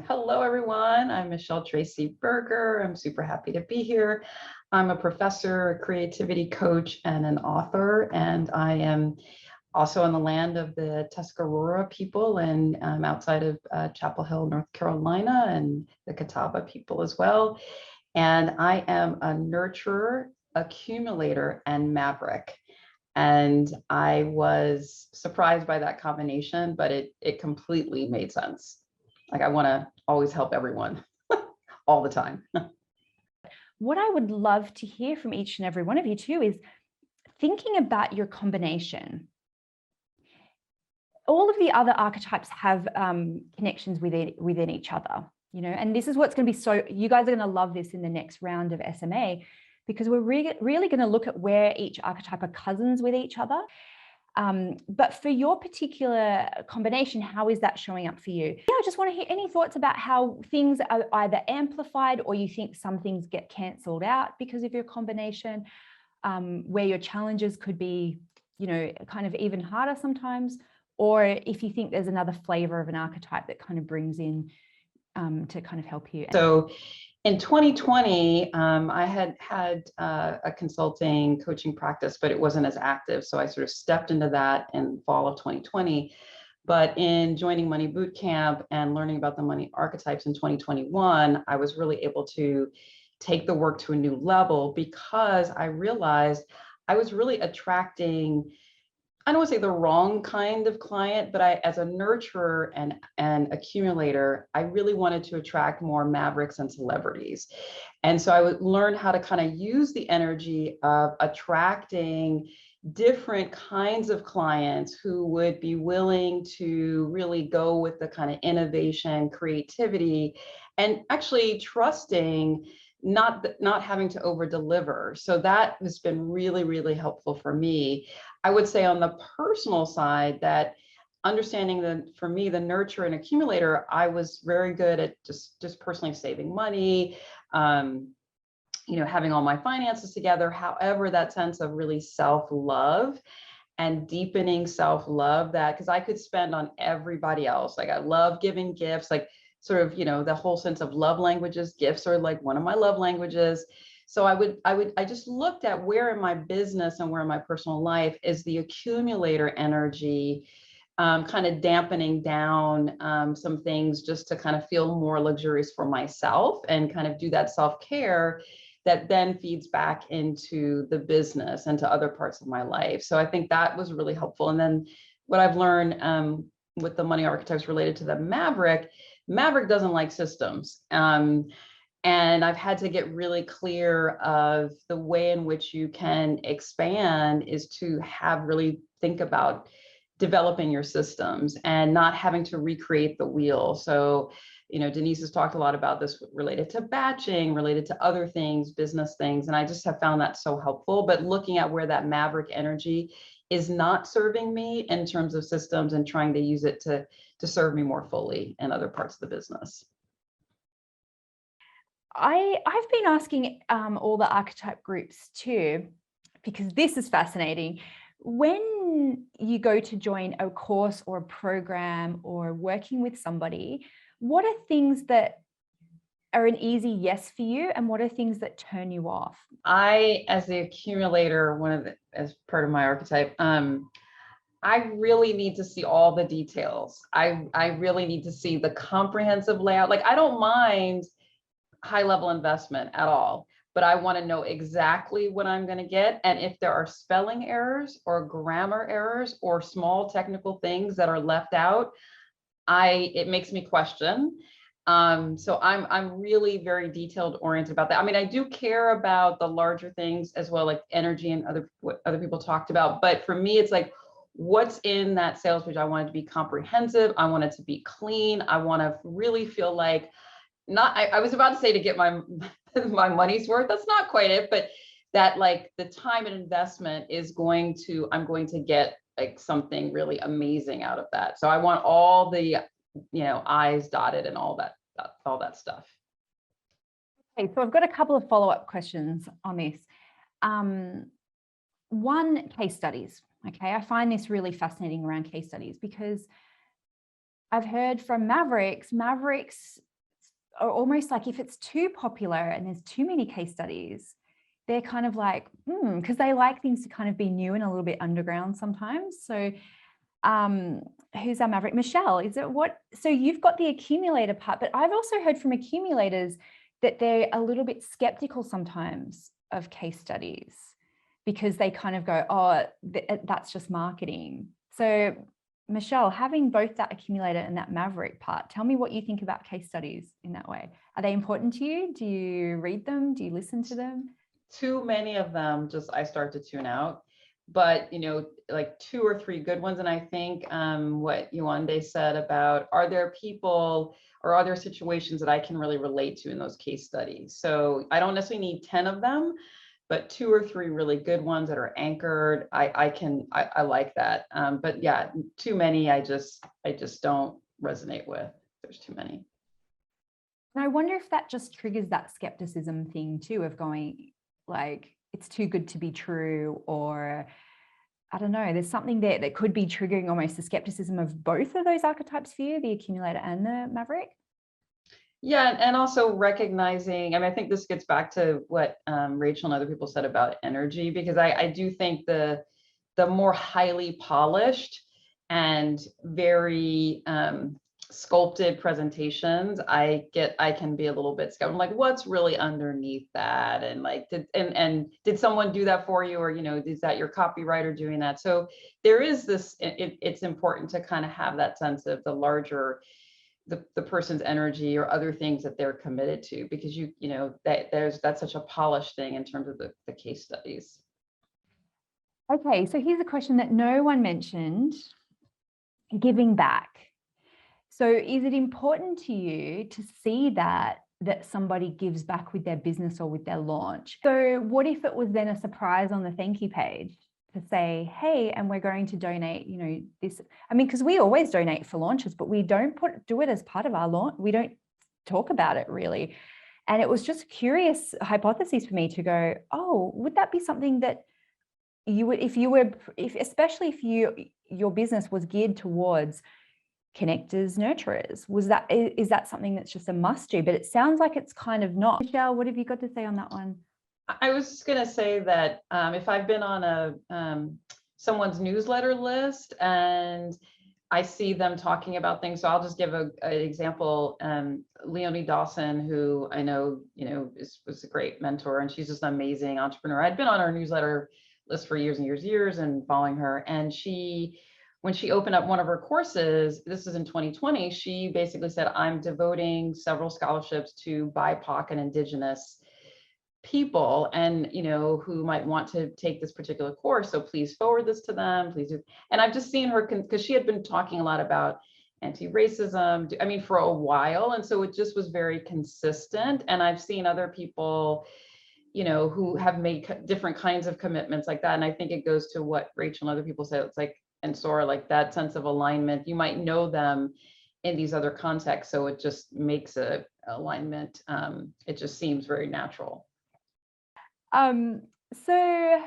Hello, everyone. I'm Michelle Tracy Berger. I'm super happy to be here. I'm a professor, a creativity coach, and an author, and I am also in the land of the Tuscarora people and outside of Chapel Hill, North Carolina, and the Catawba people as well. And I am a nurturer, accumulator, and maverick. And I was surprised by that combination, but it completely made sense. Like, I want to always help everyone all the time. What I would love to hear from each and every one of you too is thinking about your combination. All of the other archetypes have connections within each other, you know, and this is what's going to be you guys are going to love this in the next round of SMA, because we're really going to look at where each archetype are cousins with each other. But for your particular combination, how is that showing up for you? Yeah, I just want to hear any thoughts about how things are either amplified or you think some things get cancelled out because of your combination, where your challenges could be, you know, kind of even harder sometimes, or if you think there's another flavor of an archetype that kind of brings in to kind of help you. So in 2020, I had a consulting coaching practice, but it wasn't as active. So I sort of stepped into that in fall of 2020. But in joining Money Bootcamp and learning about the money archetypes in 2021, I was really able to take the work to a new level because I realized I was really attracting, I don't want to say the wrong kind of client, but as a nurturer and accumulator, I really wanted to attract more mavericks and celebrities. And so I would learn how to kind of use the energy of attracting different kinds of clients who would be willing to really go with the kind of innovation, creativity, and actually trusting not having to over deliver. So that has been really, really helpful for me. I would say on the personal side that understanding that for me, the nurturer and accumulator, I was very good at just personally saving money, you know, having all my finances together. However, that sense of really self-love and deepening self-love, that because I could spend on everybody else. Like, I love giving gifts, like sort of, you know, the whole sense of love languages. Gifts are like one of my love languages. So I just looked at where in my business and where in my personal life is the accumulator energy kind of dampening down some things just to kind of feel more luxurious for myself and kind of do that self-care that then feeds back into the business and to other parts of my life. So I think that was really helpful. And then what I've learned with the money archetypes related to the Maverick doesn't like systems. And I've had to get really clear of the way in which you can expand is to really think about developing your systems and not having to recreate the wheel. So, you know, Denise has talked a lot about this related to batching, related to other things, business things. And I just have found that so helpful. But looking at where that maverick energy is not serving me in terms of systems and trying to use it to serve me more fully in other parts of the business. I've been asking all the archetype groups too, because this is fascinating. When you go to join a course or a program or working with somebody, what are things that are an easy yes for you, and what are things that turn you off? I, as the accumulator, as part of my archetype, I really need to see all the details. I really need to see the comprehensive layout. Like, I don't mind high level investment at all, but I want to know exactly what I'm going to get. And if there are spelling errors or grammar errors or small technical things that are left out, it makes me question. So I'm really very detailed oriented about that. I mean, I do care about the larger things as well, like energy and what other people talked about. But for me, it's like, what's in that sales page? I want it to be comprehensive. I want it to be clean. I want to really feel like I was about to say to get my money's worth. That's not quite it, but that like the time and investment I'm going to get like something really amazing out of that. So I want all the, you know, I's dotted and all that stuff. Okay, so I've got a couple of follow-up questions on this. One, case studies. Okay, I find this really fascinating around case studies because I've heard from mavericks are almost like, if it's too popular and there's too many case studies, they're kind of like, because they like things to kind of be new and a little bit underground sometimes. So who's our maverick? Michelle, is it what? So you've got the accumulator part, but I've also heard from accumulators that they're a little bit skeptical sometimes of case studies because they kind of go, oh, that's just marketing. So Michelle, having both that accumulator and that maverick part, tell me what you think about case studies in that way. Are they important to you? Do you read them? Do you listen to them? Too many of them, just I start to tune out. But like 2 or 3 good ones. And I think what Yewande said about, are there people or are there situations that I can really relate to in those case studies? So I don't necessarily need 10 of them, but 2 or 3 really good ones that are anchored. I like that. But yeah, too many, I just don't resonate with. There's too many. And I wonder if that just triggers that skepticism thing too, of going like, it's too good to be true, or I don't know, there's something there that could be triggering almost the skepticism of both of those archetypes for you, the accumulator and the maverick. Yeah, and also recognizing, I mean, I think this gets back to what Rachel and other people said about energy, because I do think the more highly polished and very sculpted presentations, I can be a little bit skeptical. I'm like, what's really underneath that? And like, did someone do that for you? Or, is that your copywriter doing that? So there is this, it's important to kind of have that sense of the larger, the person's energy or other things that they're committed to, because that's such a polished thing in terms of the case studies. Okay, so here's a question that no one mentioned: giving back. So is it important to you to see that somebody gives back with their business or with their launch? So what if it was then a surprise on the thank you page to say, hey, and we're going to donate, this, I mean, because we always donate for launches, but we don't do it as part of our launch. We don't talk about it really. And it was just a curious hypothesis for me to go, oh, would that be something that you would, especially if your business was geared towards connectors, nurturers, is that something that's just a must do? But it sounds like it's kind of not. Michelle, what have you got to say on that one? I was just going to say that if I've been on someone's newsletter list and I see them talking about things, so I'll just give an example. Leonie Dawson, who I know, was a great mentor, and she's just an amazing entrepreneur. I'd been on her newsletter list for years and years and following her. And when she opened up one of her courses, this is in 2020, she basically said, I'm devoting several scholarships to BIPOC and Indigenous people, and who might want to take this particular course, so please forward this to them, please do. And I've just seen her, because she had been talking a lot about anti-racism, I mean, for a while, and so it just was very consistent. And I've seen other people who have made different kinds of commitments like that. And I think it goes to what Rachel and other people said. It's like, and Sora, like that sense of alignment. You might know them in these other contexts, so it just makes a alignment. It just seems very natural. So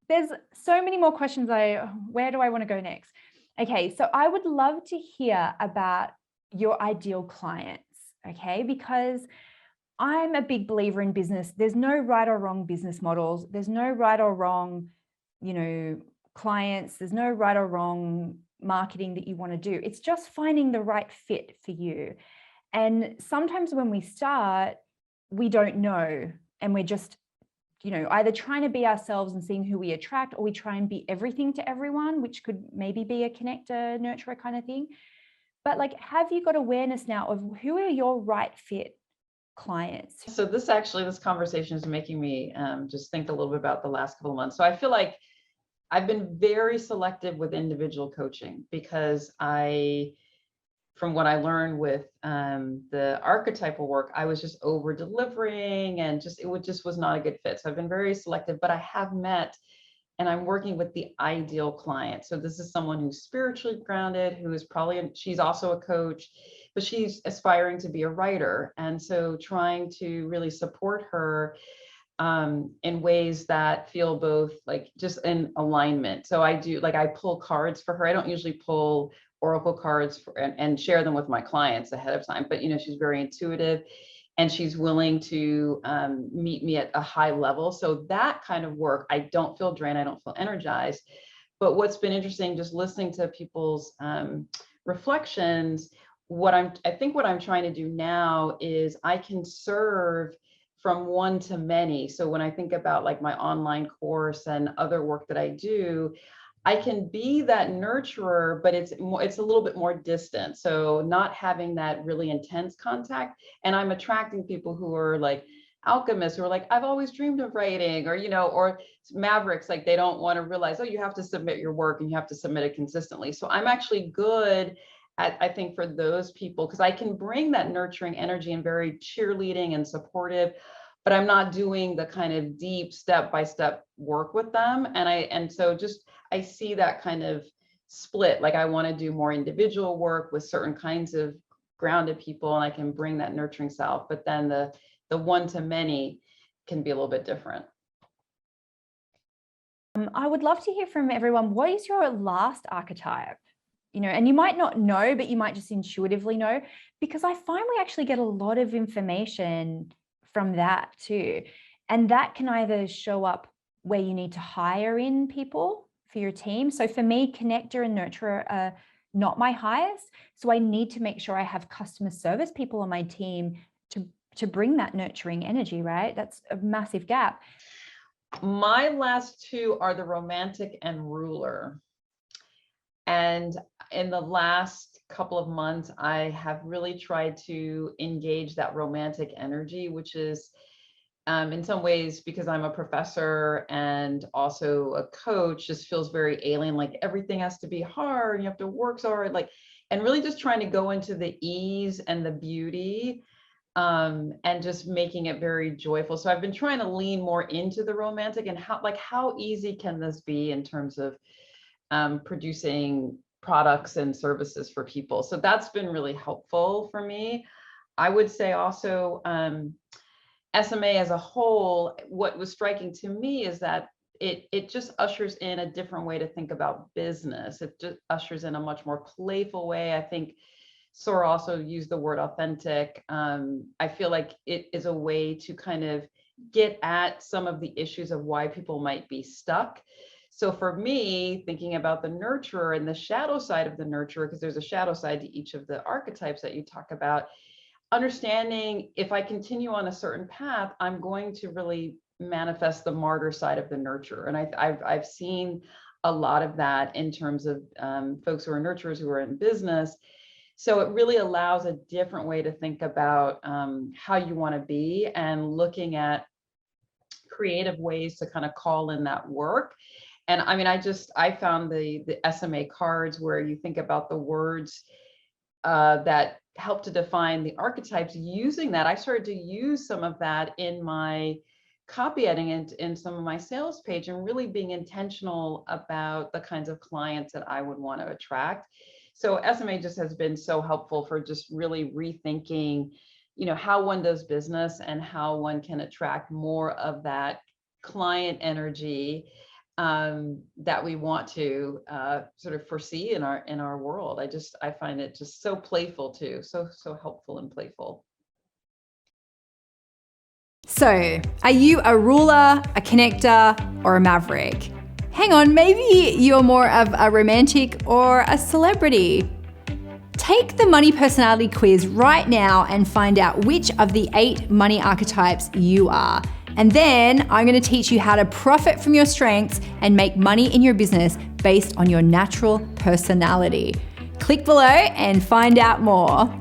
there's so many more questions. Where do I want to go next? Okay, so I would love to hear about your ideal clients, okay? Because I'm a big believer in business. There's no right or wrong business models. There's no right or wrong, clients. There's no right or wrong marketing that you want to do. It's just finding the right fit for you. And sometimes when we start, we don't know, and we're just either trying to be ourselves and seeing who we attract, or we try and be everything to everyone, which could maybe be a connector, nurturer kind of thing. But like, have you got awareness now of who are your right fit clients? So this conversation is making me just think a little bit about the last couple of months. So I feel like I've been very selective with individual coaching, because from what I learned with the archetypal work, I was just over delivering, and it just was not a good fit. So I've been very selective, but I have met, and I'm working with the ideal client. So this is someone who's spiritually grounded, who is she's also a coach, but she's aspiring to be a writer. And so trying to really support her in ways that feel both like just in alignment. So I pull cards for her. I don't usually pull oracle cards and share them with my clients ahead of time, but she's very intuitive. and she's willing to meet me at a high level. So that kind of work, I don't feel drained, I don't feel energized. But what's been interesting, just listening to people's reflections, I think what I'm trying to do now is I can serve from one to many. So when I think about like my online course and other work that I do, I can be that nurturer, but it's a little bit more distant. So not having that really intense contact. And I'm attracting people who are like alchemists who are like, I've always dreamed of writing, or, or mavericks, like they don't want to realize, oh, you have to submit your work and you have to submit it consistently. So I'm actually good at, I think, for those people, because I can bring that nurturing energy and very cheerleading and supportive, but I'm not doing the kind of deep step-by-step work with them. And so I see that kind of split. Like I want to do more individual work with certain kinds of grounded people, and I can bring that nurturing self, but then the one to many can be a little bit different. I would love to hear from everyone. What is your last archetype? And you might not know, but you might just intuitively know, because I find we actually get a lot of information from that too. And that can either show up where you need to hire in people for your team. So for me, connector and nurturer are not my highest. So I need to make sure I have customer service people on my team to bring that nurturing energy, right? That's a massive gap. My last two are the romantic and ruler. And in the last couple of months, I have really tried to engage that romantic energy, which is in some ways, because I'm a professor and also a coach, just feels very alien, like everything has to be hard, you have to work so hard, and really just trying to go into the ease and the beauty, and just making it very joyful. So I've been trying to lean more into the romantic and how easy can this be in terms of producing products and services for people. So that's been really helpful for me. I would say also SMA as a whole, what was striking to me is that it just ushers in a different way to think about business. It just ushers in a much more playful way. I think Sora also used the word authentic. I feel like it is a way to kind of get at some of the issues of why people might be stuck. So for me, thinking about the nurturer and the shadow side of the nurturer, because there's a shadow side to each of the archetypes that you talk about, understanding if I continue on a certain path, I'm going to really manifest the martyr side of the nurturer. And I've seen a lot of that in terms of folks who are nurturers who are in business. So it really allows a different way to think about how you want to be, and looking at creative ways to kind of call in that work. And I mean, I found the SMA cards where you think about the words that help to define the archetypes. Using that, I started to use some of that in my copy editing and in some of my sales page, and really being intentional about the kinds of clients that I would want to attract. So SMA just has been so helpful for just really rethinking, how one does business and how one can attract more of that client energy that we want to sort of foresee in our world. I find it just so playful too, so helpful and playful. So, are you a ruler, a connector, or a maverick? Hang on, maybe you're more of a romantic or a celebrity. Take the money personality quiz right now and find out which of the 8 money archetypes you are. And then I'm going to teach you how to profit from your strengths and make money in your business based on your natural personality. Click below and find out more.